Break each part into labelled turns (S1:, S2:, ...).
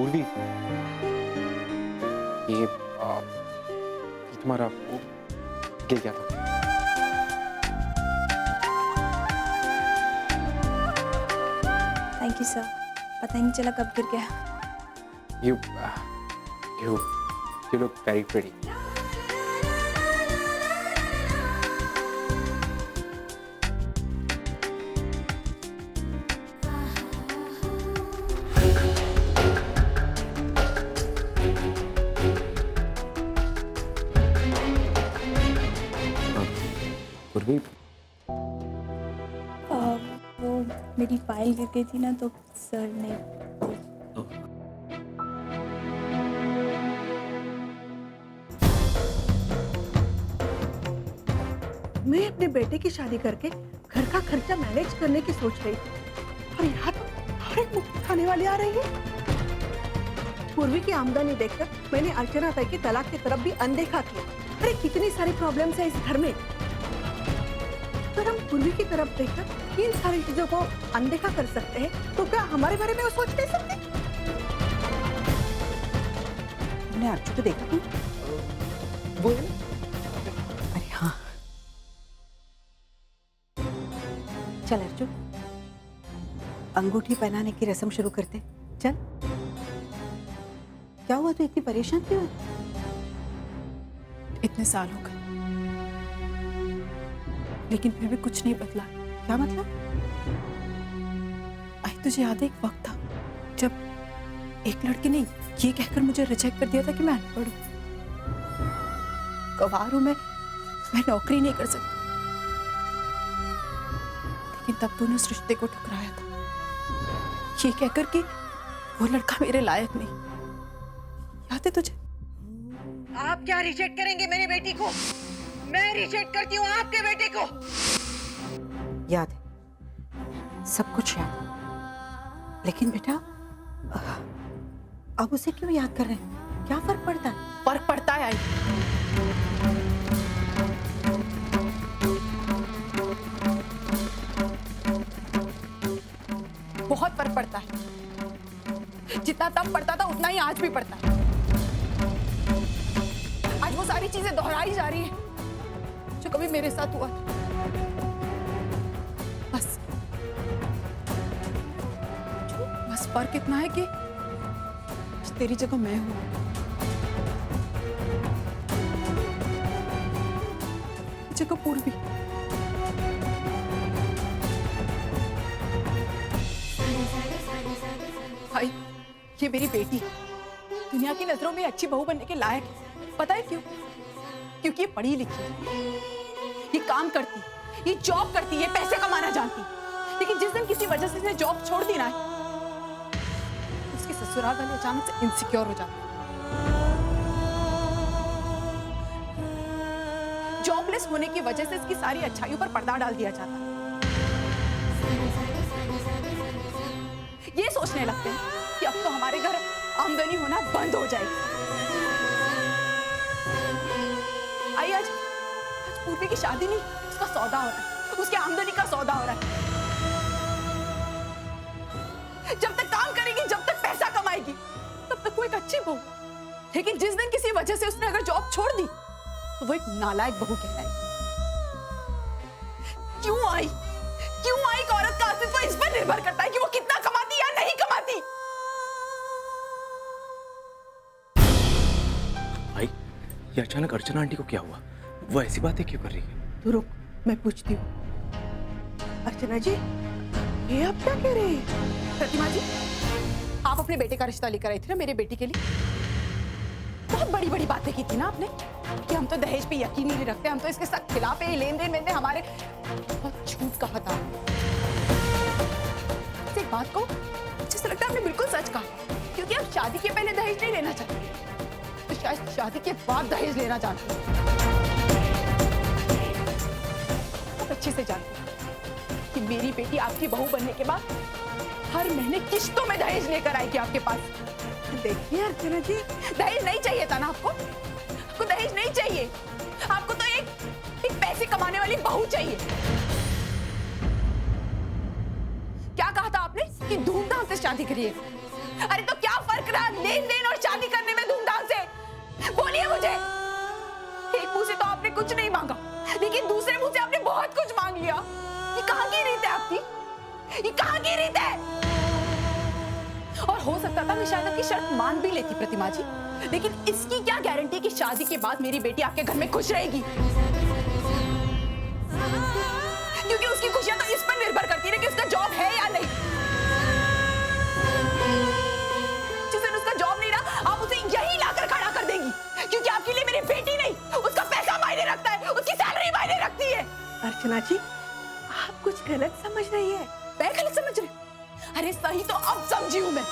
S1: पूर्वी, ये तुम्हारा वो गिर गया था।
S2: थैंक यू सर, पता ही नहीं चला कब गिर गया।
S1: You look very pretty. पूर्वी,
S2: वो मेरी फाइल गिर गई थी ना, तो सर ने
S3: मैं अपने बेटे की शादी करके घर का खर्चा मैनेज करने की सोच रही थी और यहाँ तो हर एक मुफ्त खाने वाली आ रही है। पूर्वी की आमदनी देखकर मैंने अर्चना ताई की तलाक की तरफ भी अनदेखा किया। अरे कितनी सारी प्रॉब्लम्स है इस घर में, अगर हम पूर्वी की तरफ देखकर इन सारी चीजों को अनदेखा कर सकते हैं तो क्या हमारे बारे में वो सोच नहीं सकते? तुमने अर्चू को देखा? वो अरे हाँ, चल अर्जु, अंगूठी पहनाने की रस्म शुरू करते। चल, क्या हुआ, तू इतनी परेशान क्यों है?
S4: इतने साल हो गए लेकिन फिर भी कुछ नहीं बदला।
S3: क्या मतलब?
S4: आई तुझे याद है एक वक्त था जब एक लड़के ने ये कहकर मुझे रिजेक्ट कर दिया था कि मैं अनपढ़ हूं, गंवार हूं, मैं नौकरी नहीं कर सकती, लेकिन तब तूने उस रिश्ते को ठुकराया था ये कहकर कि वो लड़का मेरे लायक नहीं। याद है तुझे?
S3: आप क्या रिजेक्ट करेंगे मेरी बेटी को? मैं रिजेक्ट करती हूँ आपके बेटे को। याद है, सब कुछ याद है, लेकिन बेटा अब उसे क्यों याद कर रहे हैं? क्या फर्क पड़ता है?
S4: फर्क पड़ता है आई। बहुत फर्क पड़ता है, जितना तब पड़ता था उतना ही आज भी पड़ता है। आज वो सारी चीजें दोहराई जा रही है जो कभी मेरे साथ हुआ था। बस फर्क इतना है कि तेरी जगह मैं हूं। जगह पूर्वी। भाई, ये मेरी बेटी दुनिया की नजरों में अच्छी बहू बनने के लायक है। पता है क्यों? क्योंकि ये पढ़ी लिखी है, ये काम करती, ये जॉब करती, ये पैसे कमाना जानती। लेकिन जिस दिन किसी वजह से इसने जॉब छोड़ दी ना, उसके ससुराल वाले अचानक से इनसिक्योर हो जाते। जॉबलेस होने की वजह से इसकी सारी अच्छाइयों पर पर्दा डाल दिया जाता है। ये सोचने लगते हैं कि अब तो हमारे घर आमदनी होना बंद हो जाएगी। आई आज पूर्वी की शादी नहीं, उसका सौदा हो रहा है, उसके आमदनी का सौदा हो रहा है। जब तक काम करेगी, जब तक पैसा कमाएगी, तब तक वो एक अच्छी बहू। लेकिन जिस दिन किसी वजह से उसने अगर जॉब छोड़ दी तो वो एक नालायक बहू कहलाएगी। क्यों आई? क्यों आई? एक औरत का अस्तित्व इस पर निर्भर करता है कि वो कितना कमाती या नहीं कमाती।
S1: भाई, ये अचानक अर्चना आंटी को क्या हुआ? वो ऐसी बातें क्यों कर रही है?
S3: तो रुक, मैं पूछती हूँ। अर्चना जी, ये आप क्या कह रहे हैं?
S4: प्रतिमा जी, आप अपने बेटे का रिश्ता लेकर आई थी ना मेरे बेटी के लिए। बहुत बड़ी बड़ी बातें की थी ना आपने कि हम तो दहेज पे यकीन ही नहीं रखते, हम तो इसके साथ खिलाफ है, लेन देन में हमारे। बहुत झूठ कहा था। एक बात को मुझे ऐसा लगता है आपने बिल्कुल सच कहा, क्योंकि आप शादी के पहले दहेज नहीं लेना चाहते, तो शायद शादी के बाद दहेज लेना चाहते। आप अच्छे से जानते हैं कि मेरी बेटी आपकी बहू बनने के बाद हर महीने किश्तों में दहेज लेकर आएगी आपके पास।
S3: देखिए अर्चना जी,
S4: दहेज नहीं चाहिए था ना आपको? आपको दहेज नहीं चाहिए, आपको तो एक पैसे कमाने वाली बहू चाहिए। क्या कहा था आपने कि धूमधाम से शादी करिए, अरे तो क्या फर्क रहा लेन देन और शादी करने में धूमधाम से? बोलिए मुझे। एक मुंह से तो आपने कुछ नहीं मांगा, लेकिन दूसरे मुंह से आपने बहुत कुछ मांग लिया। ये कहाँ की रीत है आपकी? ये कहाँ की रीत है? और हो सकता था मैं शायद आपकी शर्त मान भी लेती प्रतिमा जी, लेकिन इसकी क्या गारंटी कि शादी के बाद मेरी बेटी आपके घर में खुश रहेगी? क्योंकि उसकी खुशियां तो इस पर निर्भर करती है कि उसका जॉब है या नहीं। जिस दिन उसका जॉब नहीं रहा, आप उसे यही लाकर खड़ा कर देंगी, क्योंकि आपके लिए मेरी बेटी नहीं, उसका पैसा मायने रखता है, उसकी सैलरी मायने रखती है।
S3: अर्चना जी, आप कुछ गलत समझ रही है।
S4: मैं गलत समझ रही? अरे सही तो अब समझी हूं मैं।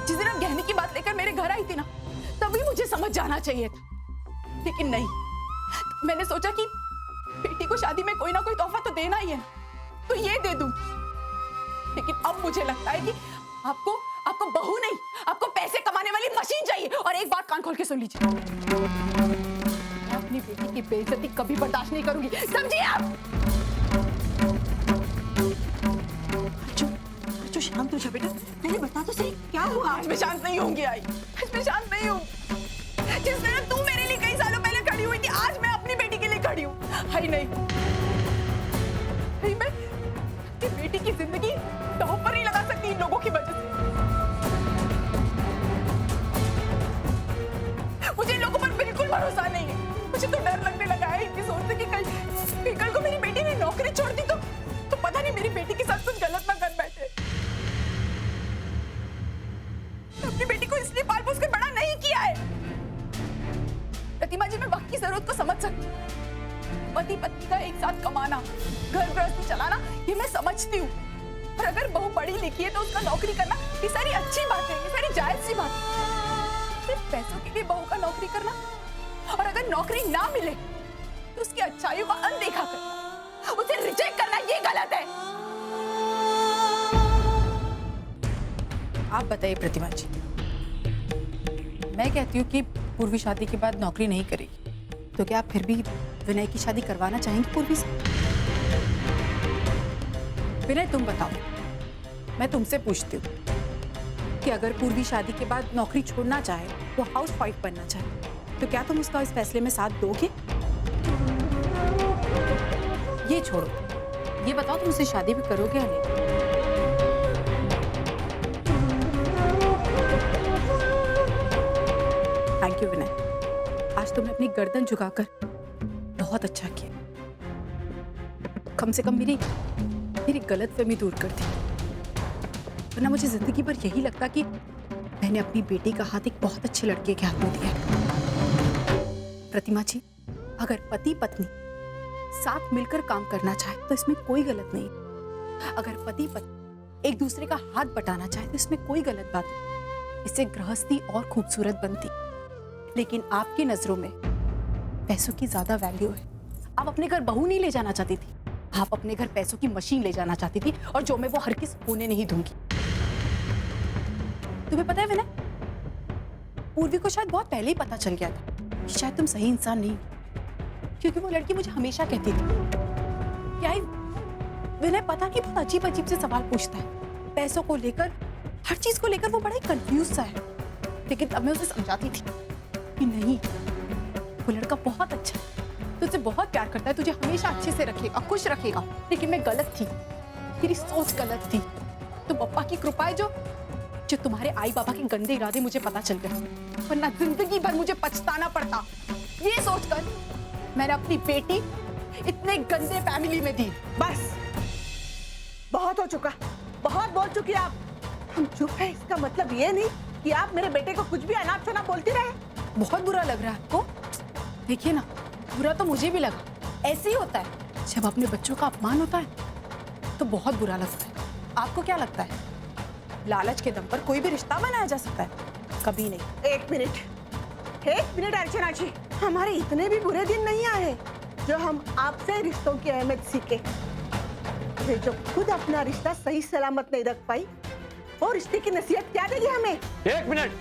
S4: जिस दिन आप गहने की बात लेकर मेरे घर आई थी ना, तभी मुझे समझ जाना चाहिए था, लेकिन नहीं। मैंने सोचा कि बेटी को शादी में कोई ना कोई तोहफा तो देना ही है, तो ये दे दूं। लेकिन अब मुझे लगता है कि आपको बहू नहीं, आपको पैसे कमाने वाली मशीन चाहिए। और एक बात कान खोल के सुन लीजिए, मैं अपनी बेटी की बेइज्जती कभी बर्दाश्त नहीं करूंगी, समझिए आप?
S3: अर्चु शांत हो जा बेटा, पहले बता तो सही क्या हुआ।
S4: आज मैं शांत नहीं होंगी आई, आज मैं शांत नहीं हूँ। जिस तरह तू मेरे लिए कई सालों पहले खड़ी हुई थी, आज मैं अपनी बेटी के लिए खड़ी हूँ। हाय नहीं, मैं अपनी बेटी की जिंदगी दांव पर नहीं लगा सकती इन लोगों की वजह से। मुझे इन लोगों पर बिल्कुल भरोसा नहीं है। मुझे तो डर लगने लगा है इनकी सोच से कि कल को मेरी बेटी ने नौकरी छोड़ दी तो पता नहीं मेरी बेटी के साथ कुछ गलत ना कर बैठे। अपनी बेटी को इसलिए पाल पोस कर बड़ा नहीं किया है। प्रतिमा जी, मैं वक्त की जरूरत को समझ सकती हूँ। पति पत्नी का एक साथ कमाना, घर गृहस्थी चलाना, ये मैं समझती हूँ। और अगर बहू पढ़ी लिखी है तो उसका नौकरी करना, ये सारी अच्छी बात है, ये सारी जायज सी बात है। सिर्फ पैसों के लिए बहू का नौकरी करना, और अगर नौकरी ना मिले तो उसकी अच्छाइयों का अनदेखा करना, उसे रिजेक्ट करना, ये गलत है। आप बताइए प्रतिमा जी, मैं कहती हूँ कि पूर्वी शादी के बाद नौकरी नहीं करेगी, तो क्या आप फिर भी विनय की शादी करवाना चाहेंगी पूर्वी से? विनय तुम बताओ, मैं तुमसे पूछती हूँ कि अगर पूर्वी शादी के बाद नौकरी छोड़ना चाहे, वो हाउस वाइफ बनना चाहे, तो क्या तुम उसका इस फैसले में साथ दोगे? ये छोड़ो, ये बताओ तुम उससे शादी भी करोगे या नहीं? थैंक यू विनय, आज तुमने अपनी गर्दन झुकाकर बहुत अच्छा किया। कम से कम मेरी गलतफहमी दूर कर दी, वरना मुझे जिंदगी भर यही लगता कि मैंने अपनी बेटी का हाथ एक बहुत अच्छे लड़के के हाथ में दिया। प्रतिमा जी, अगर पति पत्नी साथ मिलकर काम करना चाहे तो इसमें कोई गलत नहीं। अगर पति पत्नी एक दूसरे का हाथ बटाना चाहे तो इसमें कोई गलत बात नहीं। इससे गृहस्थी और खूबसूरत बनती। लेकिन आपकी नजरों में पैसों की ज्यादा वैल्यू है। आप अपने घर बहू नहीं ले जाना चाहती थी, आप अपने घर पैसों की मशीन ले जाना चाहती थी, और जो मैं वो हर किस होने नहीं दूंगी। तुम्हें पता है विनय, पूर्वी को शायद बहुत पहले ही पता चल गया था कि शायद तुम सही इंसान नहीं, क्योंकि वो लड़की मुझे हमेशा कहती थी क्या विनय पता नहीं बहुत अजीब अजीब से सवाल पूछता है, पैसों को लेकर, हर चीज को लेकर वो बड़ा ही कंफ्यूज सा है। लेकिन तब मैं उसे समझाती थी कि नहीं, वो लड़का बहुत अच्छा है, तुझसे बहुत प्यार करता है, तुझे हमेशा अच्छे से रखेगा, खुश रखेगा। लेकिन मैं गलत थी, तेरी सोच गलत थी। तो पप्पा की कृपा है जो तुम्हारे आई बाबा के गंदे इरादे मुझे पता चल गए, वरना जिंदगी भर मुझे पछताना पड़ता। ये सोचकर मैंने अपनी बेटी इतने गंदे फैमिली में दी।
S3: बस बहुत हो चुका, बहुत बोल चुकी आप। हम चुप है, इसका मतलब ये नहीं कि आप मेरे बेटे को कुछ भी अनाप शनाप बोलती रहे।
S4: बहुत बुरा लग रहा है आपको? देखिए ना, बुरा तो मुझे भी लगा। ऐसे ही होता है, जब अपने बच्चों का अपमान होता है तो बहुत बुरा लगता है। आपको क्या लगता है लालच के दम पर कोई भी रिश्ता बनाया जा सकता है? कभी नहीं।
S3: एक मिनट अर्चना जी, हमारे इतने भी बुरे दिन नहीं आए जो हम आपसे रिश्तों की अहमियत सीखे। ये जो खुद अपना रिश्ता सही सलामत नहीं रख पाई, और रिश्ते की नसीहत क्या देगी हमें?
S1: एक मिनट,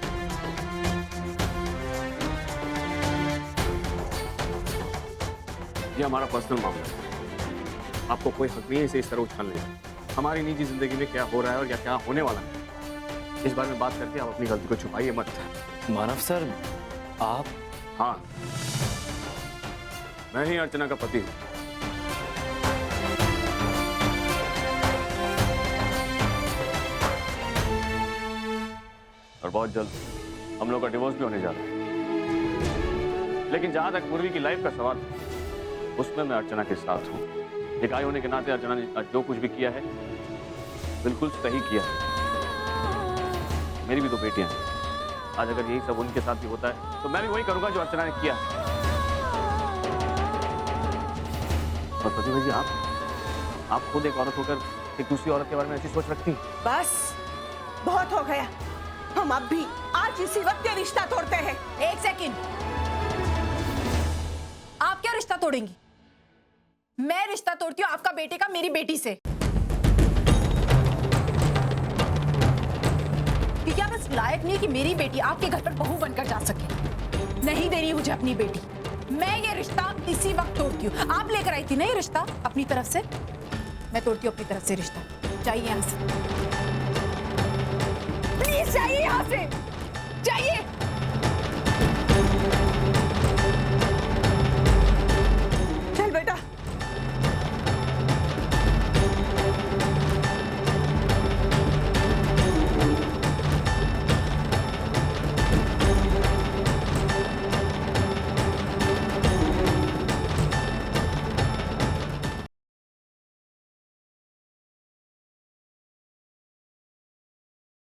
S1: ये हमारा पर्सनल मामला है। आपको कोई हक नहीं है इसे इस तरह उछालने का। हमारी निजी जिंदगी में क्या हो रहा है और या क्या होने वाला है,
S5: इस बारे में बात करके आप अपनी गलती को छुपाइए मत।
S1: मानव सर, आप
S5: हाँ, मैं ही अर्चना का पति हूँ। और बहुत जल्द हम लोग का डिवोर्स भी होने जा रहा है। लेकिन जहां तक पूर्वी की लाइफ का सवाल है, उसमें मैं अर्चना के साथ हूँ। एक भाई होने के नाते अर्चना ने जो कुछ भी किया है बिल्कुल सही किया है। मेरी भी दो बेटियां हैं। आज अगर यही सब उनके साथ भी होता है तो मैं भी वही करूंगा जो अर्चना ने किया है। और प्रतिभा जी, आप खुद एक औरत होकर एक दूसरी औरत के बारे में ऐसी सोच रखती हैं?
S3: बस बहुत हो गया। हम अब भी आज इसी वक्त ये रिश्ता तोड़ते हैं।
S4: एक सेकंड, आप क्या रिश्ता तोड़ेंगी? मैं रिश्ता तोड़ती हूँ आपका बेटे का मेरी बेटी से, क्योंकि आप इस लायक नहीं कि मेरी बेटी आपके घर पर बहू बनकर जा सके। नहीं दे रही मुझे अपनी बेटी। मैं ये रिश्ता इसी वक्त तोड़ती हूँ। आप लेकर आई थी ना ये रिश्ता अपनी तरफ से, मैं तोड़ती हूँ अपनी तरफ से रिश्ता। चाहिए यहाँ से, प्लीज चाहिए यहाँ से, चाहिए।